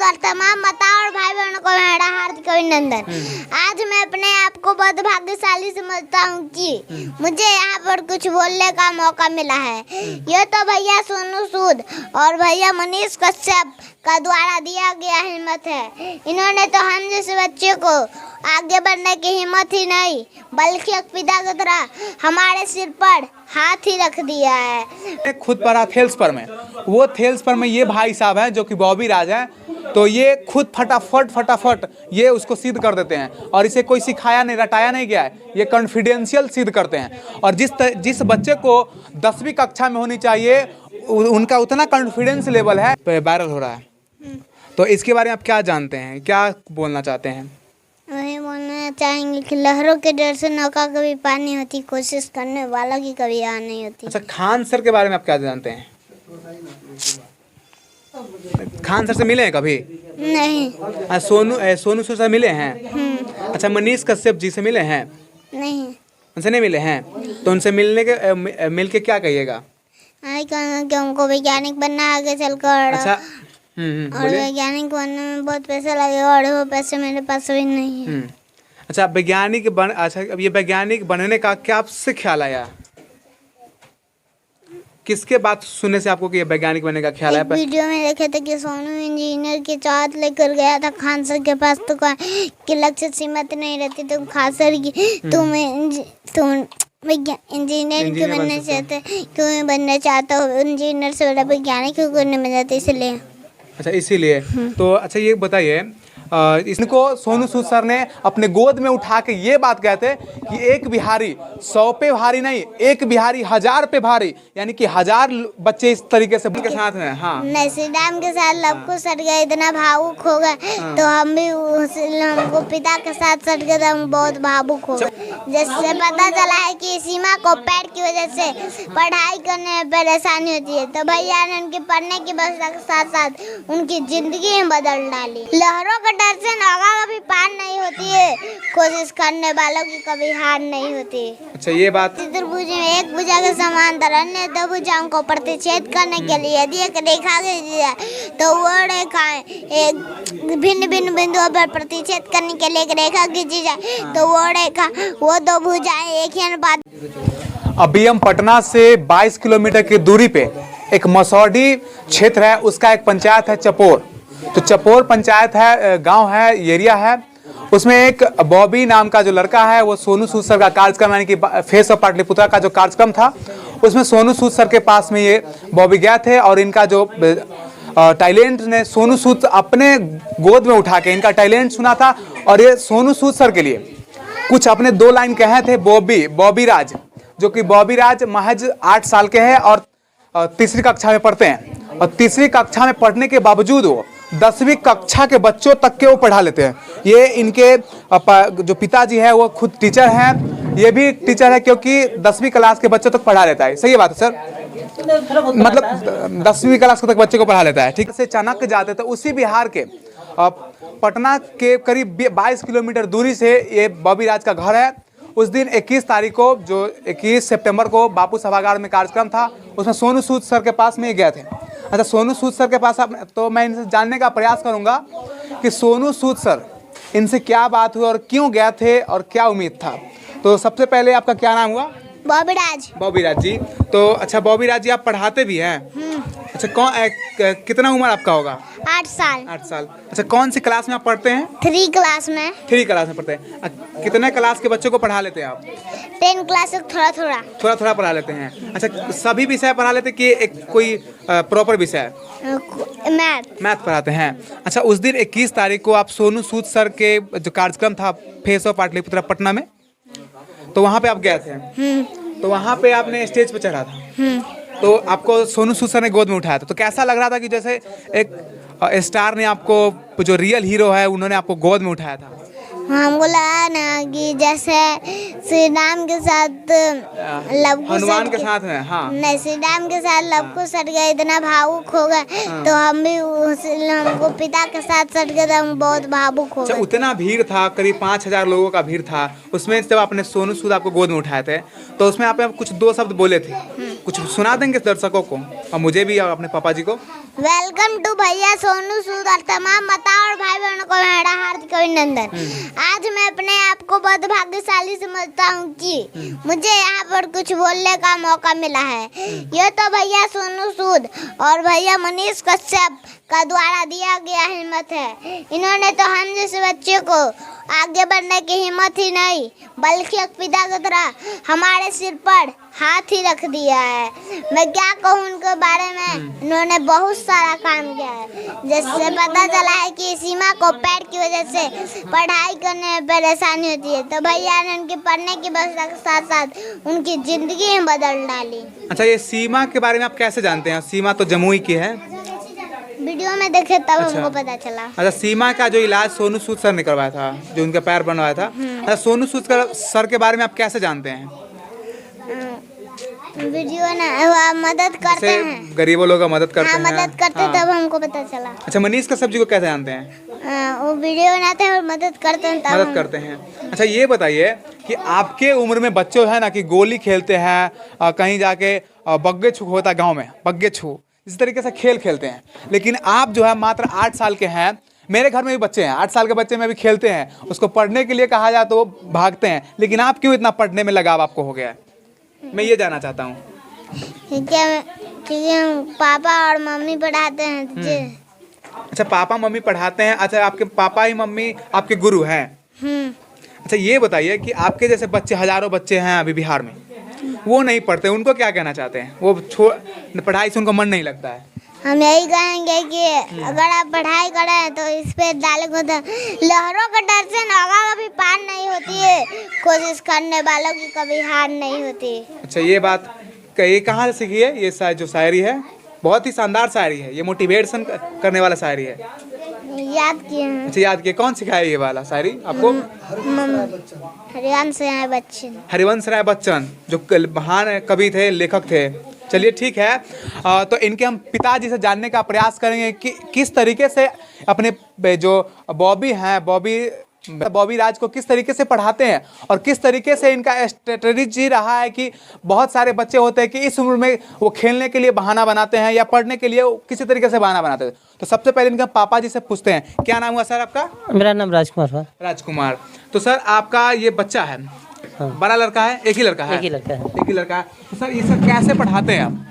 और तमाम माता और भाई बहनों को मेरा हार्दिक अभिनंदन। आज मैं अपने आप को बहुत भाग्यशाली समझता हूँ कि मुझे यहाँ पर कुछ बोलने का मौका मिला है। ये तो भैया सोनू सूद और भैया मनीष कश्यप का द्वारा दिया गया हिम्मत है। इन्होंने तो हम जैसे बच्चे को आगे बढ़ने की हिम्मत ही नहीं बल्कि एक पिता की तरह हमारे सिर पर हाथ ही रख दिया है। खुद पढ़ा थेल्स पर में, वो थेल्स पर में ये भाई साहब हैं जो कि बॉबी राज हैं, तो ये खुद फटाफट ये उसको सिद्ध कर देते हैं और इसे कोई सिखाया नहीं रटाया नहीं गया है, ये कॉन्फिडेंशियल सिद्ध करते हैं। और जिस बच्चे को 10वीं कक्षा में होनी चाहिए उनका उतना कॉन्फिडेंस लेवल है, वायरल हो रहा है। तो इसके बारे में आप क्या जानते हैं, क्या बोलना चाहते हैं? वही बोलना चाहेंगे कि लहरों के डर से नौका कभी पार नहीं होती, कोशिश करने वालों की कभी हार नहीं होती। अच्छा, खान सर के बारे में आप क्या जानते हैं? खान सर से मिले हैं कभी? नहीं। सोनू सूद से मिले हैं? अच्छा, मनीष कश्यप जी से मिले हैं? नहीं। उनसे नहीं मिले हैं? तो उनसे मिल के क्या कहिएगा? कि हमको वैज्ञानिक बनना है आगे चलकर। अच्छा, और वैज्ञानिक बनने में बहुत पैसा लगेगा और वो पैसे मेरे पास भी नहीं है। अच्छा, अब ये वैज्ञानिक बनने का क्या आपसे ख्याल आया? किसके बात सुनने से आपको कि ये वैज्ञानिक बनने का ख्याल आया? वीडियो में देखे थे कि सोनू इंजीनियर की चाहत लेकर गया था खान सर के पास, तो कि लक्ष्य सीमित नहीं रहती, तुम खान सर की तुम इंजीनियर क्यों बनना चाहते, क्यों बनना चाहते हो? इंजीनियर से बड़ा वैज्ञानिक क्यों करने में जाते, इसलिए। अच्छा, इसीलिए। तो अच्छा, ये बताइए, इसको सोनू सूद सर ने अपने गोद में उठा के ये बात कहते कि एक बिहारी 100 पे भारी नहीं, एक बिहारी 1000 पे भारी, यानी कि 1000 बच्चे इस तरीके से के साथ हैं। हाँ, नसीदाम के साथ लवकुश सट गए, इतना भावुक हो गए। तो हम भी हमको पिता के साथ सट गए, तो हम बहुत भावुक हो गए। जिससे पता चला है कि सीमा को पैर की वजह से पढ़ाई करने में परेशानी होती है, तो भैया ने उनकी पढ़ने की व्यवस्था के साथ साथ उनकी जिंदगी में बदल डाली। लहरों का डर से नौका कभी पार नहीं होती है, कोशिश करने वालों की कभी हार नहीं होती। अच्छा, ये बात। चतुर्भुज में एक भुजा के समांतर अन्य दो भुजाओं को प्रतिच्छेद करने के लिए यदि एक रेखा खींची जाए तो वो रेखाएं एक भिन्न भिन्न बिंदुओं पर प्रतिच्छेद करने के लिए एक रेखा खींची जाए तो वो दो भुजाएं एक ही अनुपात। अभी हम पटना से 22 किलोमीटर की दूरी पे एक मसौढ़ी क्षेत्र है, उसका एक पंचायत है चपोर। तो चपोर पंचायत है, गांव है, एरिया है। उसमें एक बॉबी नाम का जो लड़का है, वो सोनू सूद सर का कार्यक्रम यानी कि फेस ऑफ पाटलिपुत्रा का जो कार्यक्रम था, उसमें सोनू सूद सर के पास में ये बॉबी गए थे और इनका जो टैलेंट ने सोनू सूद अपने गोद में उठा के इनका टैलेंट सुना था और ये सोनू सूद सर के लिए कुछ अपने 2 लाइन कहे थे। बॉबी राज, जो कि बॉबी राज महज 8 साल के हैं और 3री कक्षा में पढ़ते हैं, और 3री कक्षा में पढ़ने के बावजूद वो 10वीं कक्षा के बच्चों तक के वो पढ़ा लेते हैं। ये इनके जो पिताजी है वो खुद टीचर हैं, ये भी टीचर है क्योंकि 10वीं क्लास के बच्चों तक पढ़ा लेता है। सही बात है सर? मतलब 10वीं क्लास तक बच्चे को पढ़ा लेता है। ठीक से चाणक्य जाते थे उसी बिहार के पटना के करीब 22 किलोमीटर दूरी से ये बॉबी राज का घर है। उस दिन 21 तारीख को, जो 21 सितंबर को बापू सभागार में कार्यक्रम था, उसमें सोनू सूद सर के पास में ये गए थे। अच्छा, सोनू सूद सर के पास तो मैं इनसे जानने का प्रयास करूंगा कि सोनू सूद सर इनसे क्या बात हुई और क्यों गए थे और क्या उम्मीद था। तो सबसे पहले आपका क्या नाम हुआ? बॉबी राज। बॉबी राज जी। तो अच्छा, बॉबी राज जी आप पढ़ाते भी हैं? अच्छा, कितना उम्र आपका होगा? 8 साल। 8 साल। अच्छा, कौन सी क्लास में आप पढ़ते हैं? 3 क्लास में। 3 क्लास में पढ़ते हैं। कितने क्लास के बच्चों को पढ़ा लेते हैं आप? 10 क्लास तक थोड़ा पढ़ा लेते हैं। अच्छा, सभी विषय पढ़ा लेते हैं कि एक कोई प्रॉपर विषय? मैथ पढ़ाते हैं। अच्छा, उस दिन 21 तारीख को आप सोनू सूद सर के जो कार्यक्रम था फेस ऑफ पाटलिपुत्रा पटना में, तो वहाँ पे आप गए थे। तो वहाँ पे आपने स्टेज पे चढ़ा था, तो आपको सोनू सूद सर ने गोद में उठाया था, तो कैसा लग रहा था कि जैसे एक स्टार ने आपको, जो रियल हीरो है, उन्होंने आपको गोद में उठाया था? हमको लगा ना कि जैसे श्री राम के साथ हनुमान के साथ में। हाँ, नहीं, श्री राम के साथ लवकुश सट गए, इतना भावुक हो गए। तो हम भी हमको पिता के साथ सट गए, तो हम बहुत भावुक हो गए। उतना भीड़ था, करीब 5000 लोगों का भीड़ था। उसमें जब आपने सोनू सूद आपको गोद में उठाए थे, तो उसमें आप कुछ 2 शब्द बोले थे, कुछ सुना देंगे दर्शकों को और मुझे भी और अपने पापा जी को। वेलकम टू भैया सोनू सूद और तमाम माता और भाई बहनों को मेरा हार्दिक अभिनंदन। आज मैं अपने आप को बहुत भाग्यशाली समझता हूँ कि मुझे यहाँ पर कुछ बोलने का मौका मिला है। ये तो भैया सोनू सूद और भैया मनीष कश्यप का द्वारा दिया गया हिम्मत है। इन्होंने तो हम जैसे बच्चे को आगे बढ़ने की हिम्मत ही नहीं बल्कि एक पिता की तरह हमारे सिर पर हाथ ही रख दिया है। मैं क्या कहूँ उनके बारे में, इन्होंने बहुत सारा काम किया है। जैसे पता चला है कि सीमा को पैर की वजह से पढ़ाई करने में परेशानी होती है, तो भैया ने उनकी पढ़ने की व्यवस्था के साथ साथ उनकी ज़िंदगी ही बदल डाली। अच्छा, ये सीमा के बारे में आप कैसे जानते हैं? सीमा तो जमुई की है। वीडियो में देखे तब हमको पता चला। अच्छा, सीमा का जो इलाज सोनू सूद सर ने करवाया था, जो उनका पैर बनवाया था। अच्छा, सोनू सूद सर के बारे में आप कैसे जानते हैं? वीडियो ना मदद करते हैं, गरीबों लोगों का मदद करते हैं। मदद करते तब हमको पता चला। अच्छा, मनीष कश्यप जी को कैसे जानते हैं? वो वीडियो बनाते हैं और मदद करते हैं तब मदद करते हैं। अच्छा, ये बताइए कि आपके उम्र में बच्चे है ना कि गोली खेलते हैं, कहीं जाके बग्गे छू होता है गाँव में, बग्गे छू इस तरीके से खेल खेलते हैं, लेकिन आप जो है मात्र 8 साल के हैं। मेरे घर में भी बच्चे हैं, 8 साल के बच्चे में भी खेलते हैं, उसको पढ़ने के लिए कहा जाए तो वो भागते हैं, लेकिन आप क्यों इतना पढ़ने में लगाव आपको हो गया है? मैं ये जानना चाहता हूँ। क्योंकि पापा और मम्मी पढ़ाते हैं। अच्छा, पापा मम्मी पढ़ाते हैं। अच्छा, आपके पापा ही मम्मी आपके गुरु हैं। अच्छा, ये बताइए कि आपके जैसे बच्चे हजारों बच्चे हैं अभी बिहार में, वो नहीं पढ़ते, उनको क्या कहना चाहते हैं? वो पढ़ाई से उनको मन नहीं लगता है। हम यही कहेंगे कि अगर आप पढ़ाई करें तो इस पे डालेंगे तो लहरों के डर से नागा कभी पार नहीं होती है, कोशिश करने वालों की कभी हार नहीं होती। अच्छा, ये बात ये कहाँ से सीखी है? ये जो शायरी है बहुत ही शानदार शायरी है, ये मोटिवेशन करने वाला शायरी है। याद किए हैं। अच्छा, याद किए। कौन सिखाया ये वाला शायरी आपको? हरिवंश राय बच्चन। हरिवंश राय बच्चन जो महान कवि थे, लेखक थे। चलिए ठीक है, तो इनके हम पिताजी से जानने का प्रयास करेंगे कि किस तरीके से अपने जो बॉबी हैं, बॉबी राज को किस तरीके से पढ़ाते हैं और किस तरीके से इनका स्ट्रेटजी रहा है कि बहुत सारे बच्चे होते हैं कि इस उम्र में वो खेलने के लिए बहाना बनाते हैं या पढ़ने के लिए किसी तरीके से बहाना बनाते हैं। तो सबसे पहले इनका पापा जी से पूछते हैं, क्या नाम हुआ सर आपका? मेरा नाम राजकुमार है। राजकुमार। तो सर आपका ये बच्चा है, बड़ा लड़का है? एक ही लड़का है? एक ही लड़का है। एक ही लड़का है। तो सर ये सब कैसे पढ़ाते हैं आप?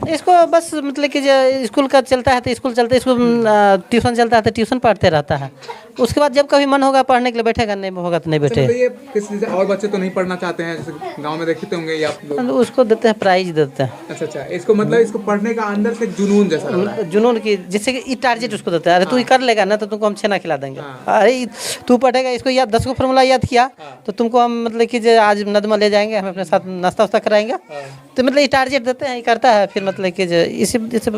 इसको बस मतलब कि जो स्कूल का चलता है तो स्कूल चलता है, स्कूल ट्यूशन चलता है तो ट्यूशन पढ़ते रहता है। उसके बाद जब कभी मन होगा पढ़ने के लिए बैठेगा, नहीं होगा तो नहीं बैठे। ये किसी और बच्चे तो नहीं पढ़ना चाहते हैं, जैसे गांव में देखते होंगे या आप लोग? उसको देते हैं, प्राइज देते हैं। अच्छा अच्छा, इसको मतलब इसको पढ़ने का अंदर से जुनून जैसा लग रहा है। जुनून की, जिससे कि टारगेट उसको देते हैं, अरे तू कर लेगा ना तो तुमको हम छेना खिला देंगे। अरे तू पढ़ेगा, इसको याद 10 को फॉर्मूला याद किया तो तुमको हम मतलब कि आज नदमा ले जाएंगे, हम अपने साथ नाश्ता वास्ता कराएंगे। तो मतलब ये टारगेट देते हैं, ये करता है। फिर मतलब कि इसी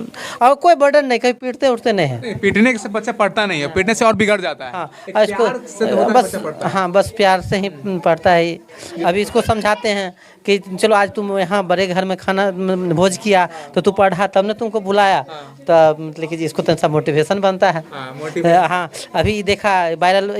और कोई बर्डन नहीं, कहीं पीटते उठते नहीं है। पीटने से बच्चा पढ़ता नहीं है, पीटने से और बिगड़ जाता है। हाँ, इसको बस, हाँ बस प्यार से ही पढ़ता है। अभी इसको समझाते हैं कि चलो आज तुम यहाँ बड़े घर में खाना भोज किया तो तू पढ़ा, तब ने तुमको बुलाया। तो मतलब कि इसको तो सा मोटिवेशन बनता है। हाँ, अभी देखा वायरल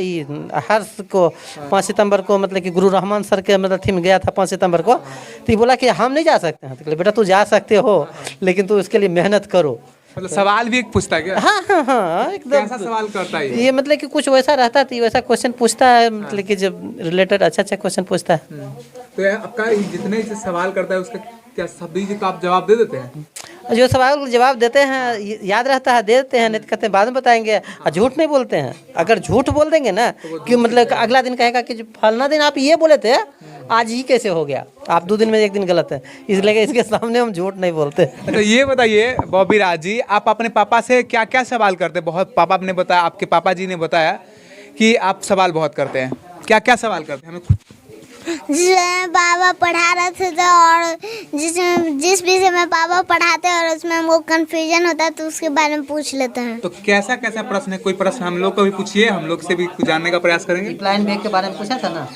हर्ष को 5 सितंबर को मतलब कि गुरु रहमान सर के मतलब थीम गया था 5 सितंबर को, तो ये बोला कि हम नहीं जा सकते हैं। तो बेटा तू जा सकते हो, लेकिन तू इसके लिए मेहनत करो। मतलब सवाल भी एक पूछता है क्या? हाँ हाँ हाँ, एकदम। कैसा सवाल करता है ये मतलब कि कुछ वैसा रहता है तो वैसा क्वेश्चन पूछता है, मतलब कि जब रिलेटेड अच्छा क्वेश्चन पूछता है। तो आपका जितने सवाल करता है उसका क्या सभी का आप जवाब दे देते हैं? जो सवाल जवाब देते हैं याद रहता है, दे देते हैं, नहीं तो कहते हैं बाद में बताएंगे। और झूठ नहीं बोलते हैं। अगर झूठ बोल देंगे ना कि मतलब अगला दिन कहेगा कि फलना दिन आप ये बोले थे, आज ही कैसे हो गया? आप 2 दिन में 1 दिन गलत है, इसलिए इसके सामने हम झूठ नहीं बोलते। तो ये बताइए बॉबी राज जी, आप अपने पापा से क्या क्या सवाल करते हैं? बहुत पापा ने बताया, आपके पापा जी ने बताया कि आप सवाल बहुत करते हैं। क्या क्या सवाल करते हैं? हमें जिसमें पापा पढ़ा रहे थे तो और जिस विषय में पापा पढ़ाते हैं और उसमें हमको कंफ्यूजन होता है तो उसके बारे में पूछ लेते हैं। तो कैसा कैसा प्रश्न है? कोई प्रश्न हम लोग को भी पूछिए, हम लोग से भी कुछ जानने का प्रयास करेंगे। प्लान बैग के बारे में पूछा था ना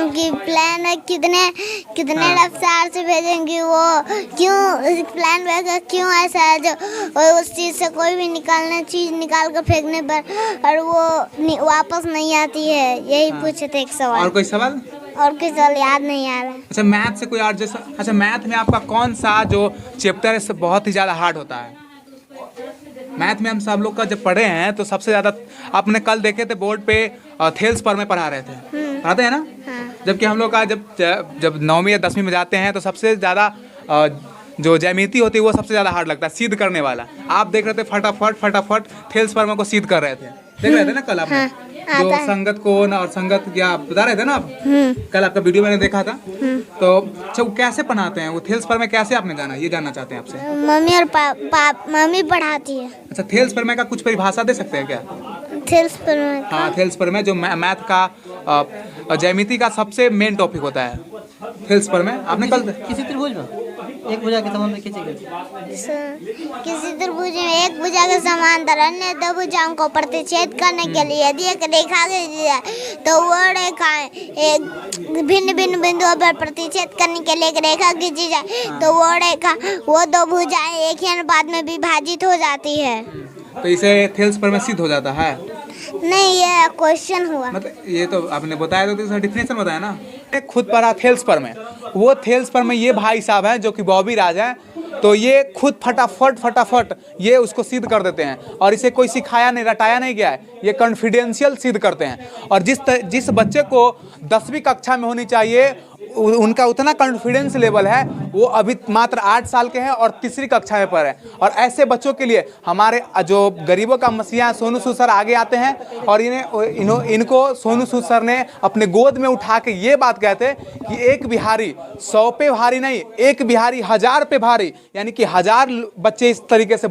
कि प्लान है कितने रफ्तार से भेजेंगे, वो क्यों प्लान बैग क्यों ऐसा है जो उस चीज़ से कोई भी चीज़ निकाल कर फेंकने पर और वो वापस नहीं आती है। यही पूछे थे एक सवाल। और कोई सवाल? और कुछ और याद नहीं आ रहा। अच्छा मैथ से कोई और जैसा, अच्छा मैथ में आपका कौन सा जो चैप्टर है सब बहुत ही ज़्यादा हार्ड होता है? मैथ में हम सब लोग का जब पढ़े हैं तो सबसे ज़्यादा आपने कल देखे थे बोर्ड पे थेल्स पर में पढ़ा रहे थे, पढ़ाते हैं ना? हाँ। जबकि हम लोग का जब 9वीं या 10वीं में जाते हैं तो सबसे ज़्यादा जो ज्यामिति होती है वो सबसे ज़्यादा हार्ड लगता है, सिद्ध करने वाला। आप देख रहे थे फटाफट थेल्स पर में को सिद्ध कर रहे थे, देख रहे थे ना कल आपने? हाँ, जो संगत कोण और संगत क्या बता रहे थे ना आप, कल आपका वीडियो मैंने देखा था। तो अच्छा वो कैसे पढ़ाते हैं, वो थेल्स पर में कैसे आपने जाना, ये जानना चाहते हैं आपसे? मम्मी और मम्मी पढ़ाती है। अच्छा थेल्स पर में का कुछ परिभाषा दे सकते हैं क्या? थेल्स पर में हाँ थेल्स पर में जो मैथ का ज्यामिति का सबसे मेन टॉपिक होता है थेल्स पर में। आपने कल किसी त्रिभुज में एक भुजा के समान खींचेंगे, किसी त्रिभुज में एक भुजा के समांतर अन्य दो भुजाओं को प्रतिच्छेद करने के लिए यदि एक रेखा खींची जाए तो वो रेखा एक भिन्न भिन्न बिंदुओं पर प्रतिच्छेद करने के लिए एक रेखा खींची जाए तो वो रेखा वो दो भुजाएं एक ही अनुपात में विभाजित हो जाती है। तो इसे थेल्स पर में सिद्ध हो जाता है? नहीं, ये क्वेश्चन हुआ। मतलब ये तो आपने बताया तो इसका डिफिनेशन बताया ना। एक खुद पढ़ा थेल्स पर में, वो थेल्स पर में ये भाई साहब हैं जो कि बॉबी राज हैं, तो ये खुद फटाफट ये उसको सिद्ध कर देते हैं और इसे कोई सिखाया नहीं रटाया नहीं गया है, ये कॉन्फिडेंशियल सिद्ध करते हैं। और जिस बच्चे को 10वीं कक्षा में होनी चाहिए उनका उतना कॉन्फिडेंस लेवल है, वो अभी मात्र 8 साल के हैं और 3री कक्षा में पढ़ रहे हैं। और ऐसे बच्चों के लिए हमारे जो गरीबों का मसीहा सोनू सूद सर आगे आते हैं और इनको सोनू सूद सर ने अपने गोद में उठा के ये बात कहते कि एक बिहारी 100 पे भारी नहीं, एक बिहारी 1000 पे भारी, यानी कि 1000 बच्चे इस तरीके से